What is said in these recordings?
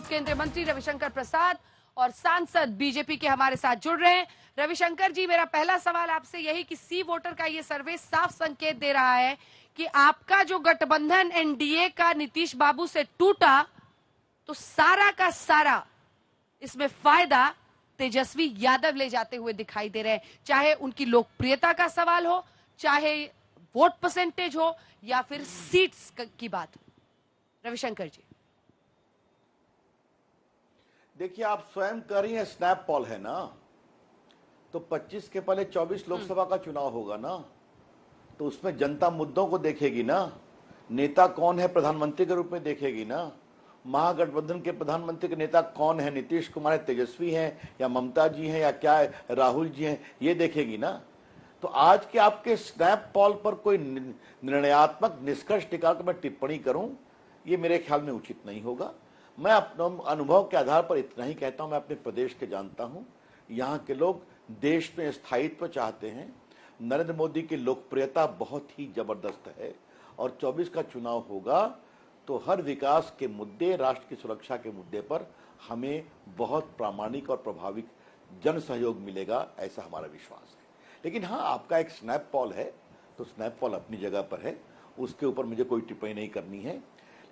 केंद्रीय मंत्री रविशंकर प्रसाद और सांसद बीजेपी के हमारे साथ जुड़ रहे हैं। रविशंकर जी, मेरा पहला सवाल आपसे यही कि सी वोटर का ये सर्वे साफ संकेत दे रहा है कि आपका जो गठबंधन एनडीए का नीतीश बाबू से टूटा, तो सारा का सारा इसमें फायदा तेजस्वी यादव ले जाते हुए दिखाई दे रहे हैं। चाहे उनकी लोकप्रियता का सवाल हो, चाहे वोट परसेंटेज हो, या फिर सीट्स की बात। रविशंकर जी, देखिए, आप स्वयं कह रही हैं स्नैप पॉल है ना, तो 25 के पहले 24 लोकसभा का चुनाव होगा ना, तो उसमें जनता मुद्दों को देखेगी ना, नेता कौन है प्रधानमंत्री के रूप में देखेगी ना, महागठबंधन के प्रधानमंत्री के नेता कौन है, नीतीश कुमार है, तेजस्वी हैं या ममता जी हैं या क्या है, राहुल जी हैं, ये देखेगी ना। तो आज के आपके स्नैप पॉल पर कोई निर्णयात्मक निष्कर्ष निकालकर मैं टिप्पणी करूं, ये मेरे ख्याल में उचित नहीं होगा। मैं अपने अनुभव के आधार पर इतना ही कहता हूं, मैं अपने प्रदेश के जानता हूं, यहाँ के लोग देश में स्थायित्व चाहते हैं। नरेंद्र मोदी की लोकप्रियता बहुत ही जबरदस्त है और 24 का चुनाव होगा तो हर विकास के मुद्दे, राष्ट्र की सुरक्षा के मुद्दे पर हमें बहुत प्रामाणिक और प्रभावी जन सहयोग मिलेगा, ऐसा हमारा विश्वास है। लेकिन हाँ, आपका एक स्नैप पॉल है, तो स्नैप पॉल अपनी जगह पर है, उसके ऊपर मुझे कोई टिप्पणी नहीं करनी है।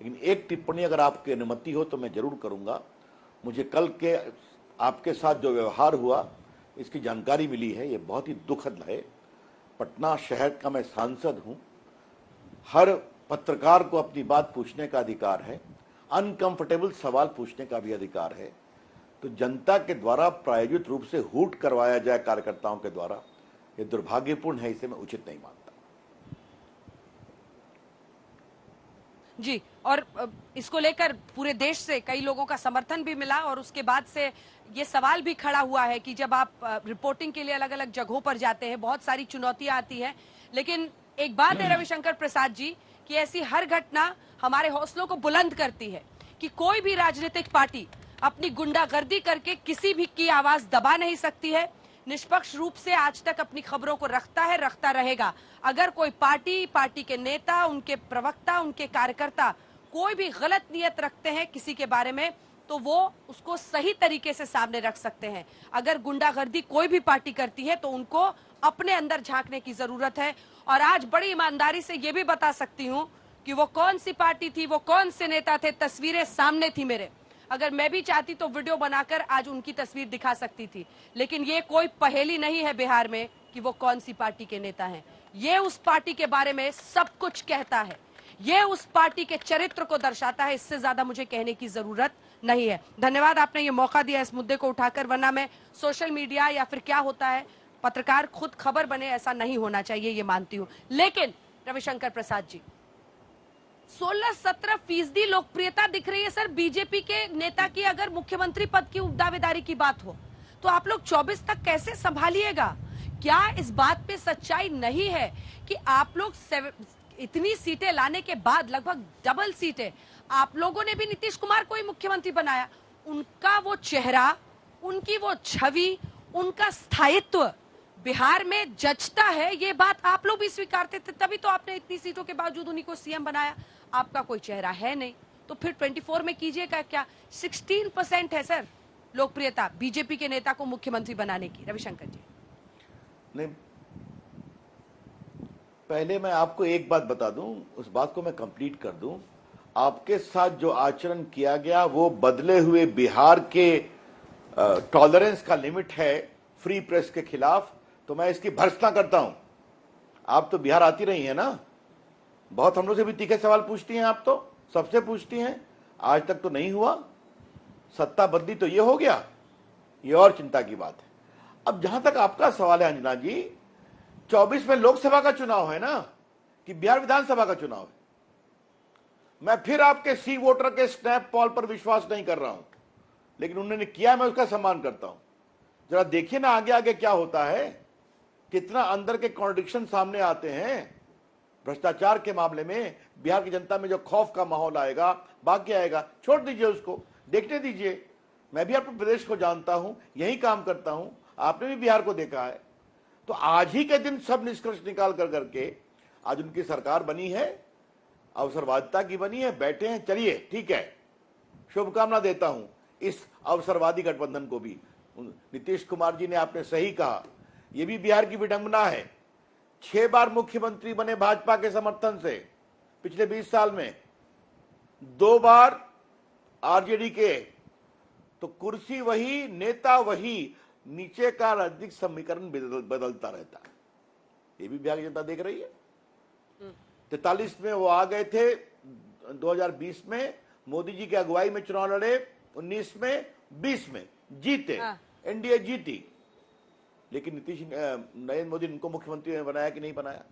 लेकिन एक टिप्पणी अगर आपकी अनुमति हो तो मैं जरूर करूंगा। मुझे कल के आपके साथ जो व्यवहार हुआ, इसकी जानकारी मिली है, ये बहुत ही दुखद है। पटना शहर का मैं सांसद हूं, हर पत्रकार को अपनी बात पूछने का अधिकार है, अनकंफर्टेबल सवाल पूछने का भी अधिकार है। तो जनता के द्वारा प्रायोजित रूप से हूट करवाया जाए कार्यकर्ताओं के द्वारा, ये दुर्भाग्यपूर्ण है, इसे मैं उचित नहीं मानता जी। और इसको लेकर पूरे देश से कई लोगों का समर्थन भी मिला और उसके बाद से ये सवाल भी खड़ा हुआ है कि जब आप रिपोर्टिंग के लिए अलग अलग जगहों पर जाते हैं, बहुत सारी चुनौतियां आती हैं, लेकिन एक बात है रविशंकर प्रसाद जी कि ऐसी हर घटना हमारे हौसलों को बुलंद करती है कि कोई भी राजनीतिक पार्टी अपनी गुंडागर्दी करके किसी भी की आवाज दबा नहीं सकती है। निष्पक्ष रूप से आज तक अपनी खबरों को रखता है, रखता रहेगा। अगर कोई पार्टी के नेता, उनके प्रवक्ता, उनके कार्यकर्ता कोई भी गलत नियत रखते हैं किसी के बारे में, तो वो उसको सही तरीके से सामने रख सकते हैं। अगर गुंडागर्दी कोई भी पार्टी करती है तो उनको अपने अंदर झांकने की जरूरत है। और आज बड़ी ईमानदारी से ये भी बता सकती हूँ कि वो कौन सी पार्टी थी, वो कौन से नेता थे, तस्वीरें सामने थी मेरे। अगर मैं भी चाहती तो वीडियो बनाकर आज उनकी तस्वीर दिखा सकती थी। लेकिन ये कोई पहेली नहीं है बिहार में कि वो कौन सी पार्टी के नेता हैं। ये उस पार्टी के बारे में सब कुछ कहता है, ये उस पार्टी के चरित्र को दर्शाता है। इससे ज्यादा मुझे कहने की जरूरत नहीं है। धन्यवाद, आपने ये मौका दिया इस मुद्दे को उठाकर, वरना मैं सोशल मीडिया या फिर क्या होता है, पत्रकार खुद खबर बने, ऐसा नहीं होना चाहिए, ये मानती हूं। लेकिन रविशंकर प्रसाद जी, 16-17% लोकप्रियता दिख रही है सर बीजेपी के नेता की। अगर मुख्यमंत्री पद की दावेदारी की बात हो तो आप लोग 24 तक कैसे संभालिएगा? क्या इस बात पे सच्चाई नहीं है कि आप लोग इतनी सीटें लाने के बाद, लगभग डबल सीटें, आप लोगों ने भी नीतीश कुमार को ही मुख्यमंत्री बनाया, उनका वो चेहरा, उनकी वो छवि, उनका स्थायित्व बिहार में जचता है, ये बात आप लोग भी स्वीकारते थे, तभी तो आपने इतनी सीटों के बावजूद उन्हीं को सीएम बनाया। आपका कोई चेहरा है नहीं, तो फिर 24 में कीजिएगा क्या? 16% है सर लोकप्रियता बीजेपी के नेता को मुख्यमंत्री बनाने की। रविशंकर जी, नहीं, पहले मैं आपको एक बात बता दूं, उस बात को मैं कंप्लीट कर दूं। आपके साथ जो आचरण किया गया वो बदले हुए बिहार के टॉलरेंस का लिमिट है फ्री प्रेस के खिलाफ, तो मैं इसकी भर्त्सना करता हूं। आप तो बिहार आती रही हैं ना, बहुत हम लोग से भी तीखे सवाल पूछती हैं, आप तो सबसे पूछती हैं, आज तक तो नहीं हुआ। सत्ता बदली तो ये हो गया, ये और चिंता की बात है। अब जहां तक आपका सवाल है अंजना जी, 24 में लोकसभा का चुनाव है ना कि बिहार विधानसभा का चुनाव है? मैं फिर आपके सी वोटर के स्नैप पॉल पर विश्वास नहीं कर रहा हूं, लेकिन उन्होंने किया, मैं उसका सम्मान करता हूं। जरा देखिए ना आगे आगे क्या होता है, कितना अंदर के कॉन्ट्रडिक्शन सामने आते हैं। भ्रष्टाचार के मामले में बिहार की जनता में जो खौफ का माहौल आएगा, बाकी आएगा, छोड़ दीजिए उसको, देखने दीजिए। मैं भी अपने प्रदेश को जानता हूं, यही काम करता हूं, आपने भी बिहार को देखा है। तो आज ही के दिन सब निष्कर्ष निकाल कर करके आज उनकी सरकार बनी है, अवसरवादिता की बनी है, बैठे हैं, चलिए ठीक है, शुभकामना देता हूं इस अवसरवादी गठबंधन को भी। नीतीश कुमार जी ने आपने सही कहा, यह भी बिहार की विडंबना है। 6 बार मुख्यमंत्री बने भाजपा के समर्थन से पिछले 20 साल में, 2 बार आरजेडी के, तो कुर्सी वही, नेता वही, नीचे का राजनीतिक समीकरण बदलता रहता है। ये भी बिहार की जनता देख रही है। 43 में वो आ गए थे, 2020 में मोदी जी की अगुवाई में चुनाव लड़े, 19 में, 20 में जीते, एनडीए जीती, लेकिन नरेंद्र मोदी उनको मुख्यमंत्री ने बनाया कि नहीं बनाया?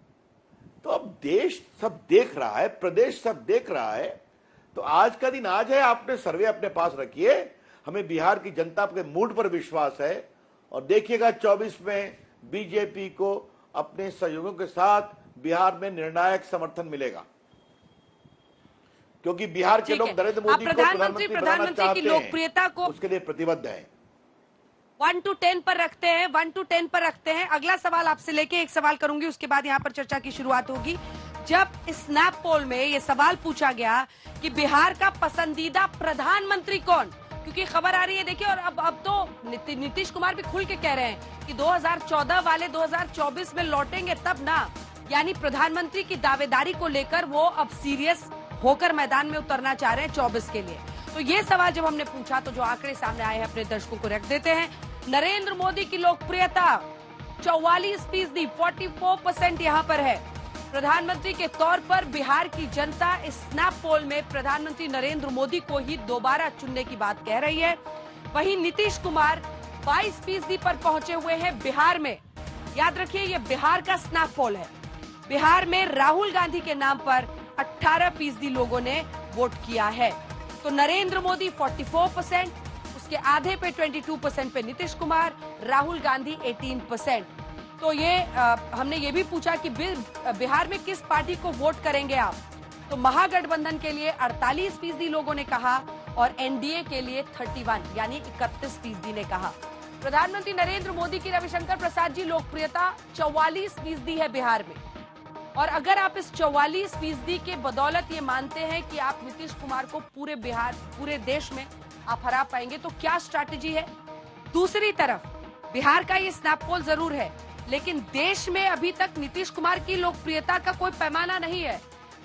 तो अब देश सब देख रहा है, प्रदेश सब देख रहा है। तो आज का दिन आज है, आपने सर्वे अपने पास रखिए। हमें बिहार की जनता के मूड पर विश्वास है, और देखिएगा 24 में बीजेपी को अपने सहयोगियों के साथ बिहार में निर्णायक समर्थन मिलेगा, क्योंकि बिहार के लोग नरेंद्र मोदी को प्रधानमंत्री बनाना चाहते हैं, लोकप्रियता को उसके लिए प्रतिबद्ध हैं। 1 to 10 पर रखते हैं, 1 to 10 पर रखते हैं। अगला सवाल आपसे लेके एक सवाल करूंगी, उसके बाद यहाँ पर चर्चा की शुरुआत होगी। जब स्नैप पोल में ये सवाल पूछा गया कि बिहार का पसंदीदा प्रधानमंत्री कौन, क्योंकि खबर आ रही है, देखिए, और अब तो नीतीश कुमार भी खुल के कह रहे हैं कि 2014 वाले 2024 में लौटेंगे तब ना, यानी प्रधानमंत्री की दावेदारी को लेकर वो अब सीरियस होकर मैदान में उतरना चाह रहे हैं 24 के लिए। तो ये सवाल जब हमने पूछा तो जो आंकड़े सामने आए हैं अपने दर्शकों को रख देते हैं। नरेंद्र मोदी की लोकप्रियता 44%, 44% यहाँ पर है। प्रधानमंत्री के तौर पर बिहार की जनता इस स्नैप पोल में प्रधानमंत्री नरेंद्र मोदी को ही दोबारा चुनने की बात कह रही है। वहीं नीतीश कुमार 22% पर पहुंचे हुए हैं बिहार में। याद रखिए, ये बिहार का स्नैप पोल है। बिहार में राहुल गांधी के नाम पर 18% लोगों ने वोट किया है। तो नरेंद्र मोदी 44%, उसके आधे पे 22% पे नीतीश कुमार, राहुल गांधी 18%। तो ये हमने ये भी पूछा कि बिहार में किस पार्टी को वोट करेंगे आप, तो महागठबंधन के लिए 48% लोगों ने कहा और एनडीए के लिए 31 यानी 31% ने कहा। प्रधानमंत्री नरेंद्र मोदी की रविशंकर प्रसाद जी लोकप्रियता 44% है बिहार में। और अगर आप इस 44% के बदौलत ये मानते हैं कि आप नीतीश कुमार को पूरे बिहार, पूरे देश में आप हरा पाएंगे, तो क्या स्ट्रैटेजी है? दूसरी तरफ बिहार का ये स्नैप पोल जरूर है, लेकिन देश में अभी तक नीतीश कुमार की लोकप्रियता का कोई पैमाना नहीं है।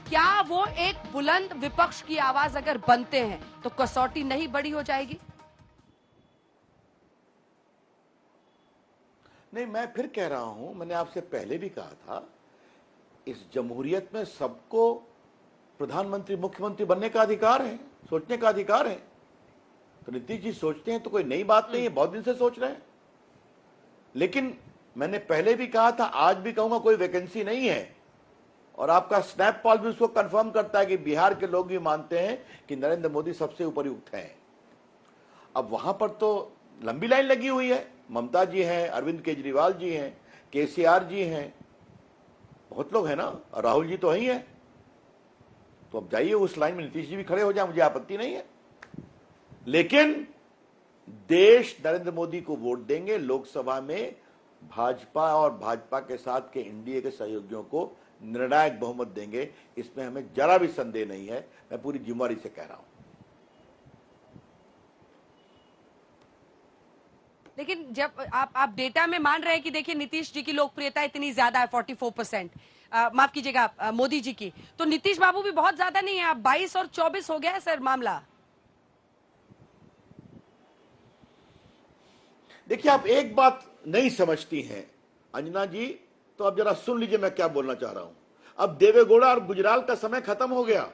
क्या वो एक बुलंद विपक्ष की आवाज अगर बनते हैं तो कसौटी नहीं बड़ी हो जाएगी? नहीं, मैं फिर कह रहा हूं, मैंने आपसे पहले भी कहा था, इस जमहूरियत में सबको प्रधानमंत्री, मुख्यमंत्री बनने का अधिकार है, सोचने का अधिकार है। तो नीतीश जी सोचते हैं तो कोई नई बात नहीं है, बहुत दिन से सोच रहे हैं। लेकिन मैंने पहले भी कहा था, आज भी कहूंगा, कोई वैकेंसी नहीं है। और आपका स्नैप पोल भी उसको कंफर्म करता है कि बिहार के लोग भी मानते हैं कि नरेंद्र मोदी सबसे उपयुक्त हैं। अब वहां पर तो लंबी लाइन लगी हुई है। ममता जी हैं, अरविंद केजरीवाल जी हैं, केसीआर जी हैं, बहुत लोग हैं ना, और राहुल जी तो ही है। तो अब जाइए उस लाइन में नीतीश जी भी खड़े हो जाए, मुझे आपत्ति नहीं है। लेकिन देश नरेंद्र मोदी को वोट देंगे, लोकसभा में भाजपा और भाजपा के साथ के एनडीए के सहयोगियों को निर्णायक बहुमत देंगे, इसमें हमें जरा भी संदेह नहीं है। मैं पूरी जिम्मेदारी से कह रहा हूं। लेकिन जब आप डेटा में मान रहे हैं कि देखिए नीतीश जी की लोकप्रियता इतनी ज्यादा है 44%, माफ कीजिएगा मोदी जी की, तो नीतीश बाबू भी बहुत ज्यादा नहीं है। आप 22 और 24 हो गया है सर मामला। देखिए, आप एक बात नहीं समझती हैं अंजना जी, तो अब जरा सुन लीजिए मैं क्या बोलना चाह रहा हूं। अब देवेगौड़ा और गुजराल का समय खत्म हो गया।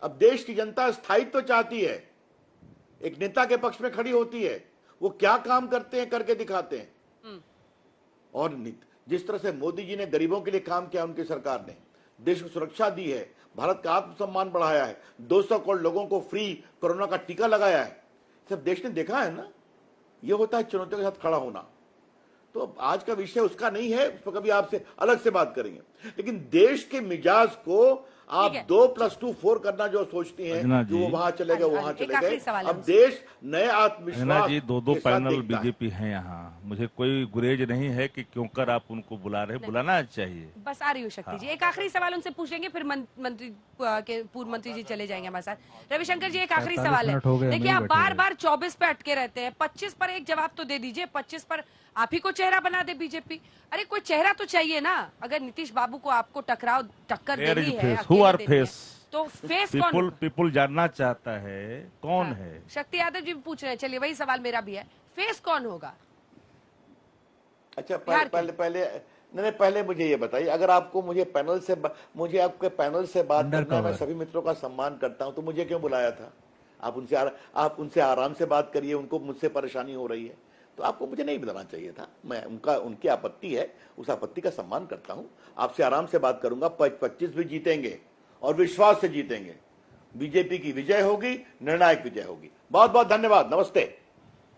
अब देश की जनता स्थायित्व चाहती है, एक नेता के पक्ष में खड़ी होती है। वो क्या काम करते हैं करके दिखाते हैं। और जिस तरह से मोदी जी ने गरीबों के लिए काम किया, उनकी सरकार ने देश को सुरक्षा दी है, भारत का आत्मसम्मान बढ़ाया है, 200 करोड़ लोगों को फ्री कोरोना का टीका लगाया है, सब देश ने देखा है ना। यह होता है चुनौतियों के साथ खड़ा होना। तो आज का विषय उसका नहीं है, उस पर कभी आपसे अलग से बात करेंगे। लेकिन देश के मिजाज को आप 2+2 4 करना जो सोचती हैं कि वो वहां चले गए वहां चले गए। अब देश नए आत्मविश्वास जी 2 पैनल बीजेपी हैं यहाँ, मुझे कोई गुरेज नहीं है कि क्यों कर आप उनको बुला रहे, बुलाना चाहिए। बस आ रही हूँ शक्ति जी, एक आखिरी सवाल उनसे पूछेंगे, फिर मंत्री के पूर्व मंत्री जी चले जाएंगे हमारे साथ। रविशंकर जी, एक आखिरी सवाल है, देखिए आप बार बार 24 पे अटके रहते हैं, 25 पर एक जवाब तो दे दीजिए। 25 पर आप ही को चेहरा बना दे बीजेपी, अरे कोई चेहरा तो चाहिए ना। अगर नीतीश बाबू को आपको टक्कर देनी है, तो फेस कौन? पीपुल जानना चाहता है कौन है। शक्ति यादव जी पूछ रहे हैं, चलिए वही सवाल मेरा भी है, फेस कौन होगा? अच्छा पहले मुझे ये बताइए, अगर आपको मुझे आपके पैनल से बात करना है, मैं सभी मित्रों का सम्मान करता हूं, तो मुझे क्यों बुलाया था? आप उनसे आराम से बात करिए, उनको मुझसे परेशानी हो रही है, तो आपको मुझे नहीं बुलाना चाहिए था। मैं उनकी आपत्ति है, उस आपत्ति का सम्मान करता हूं, आपसे आराम से बात करूंगा। 25 भी जीतेंगे और विश्वास से जीतेंगे। बीजेपी की विजय होगी, निर्णायक विजय होगी। बहुत बहुत धन्यवाद, नमस्ते।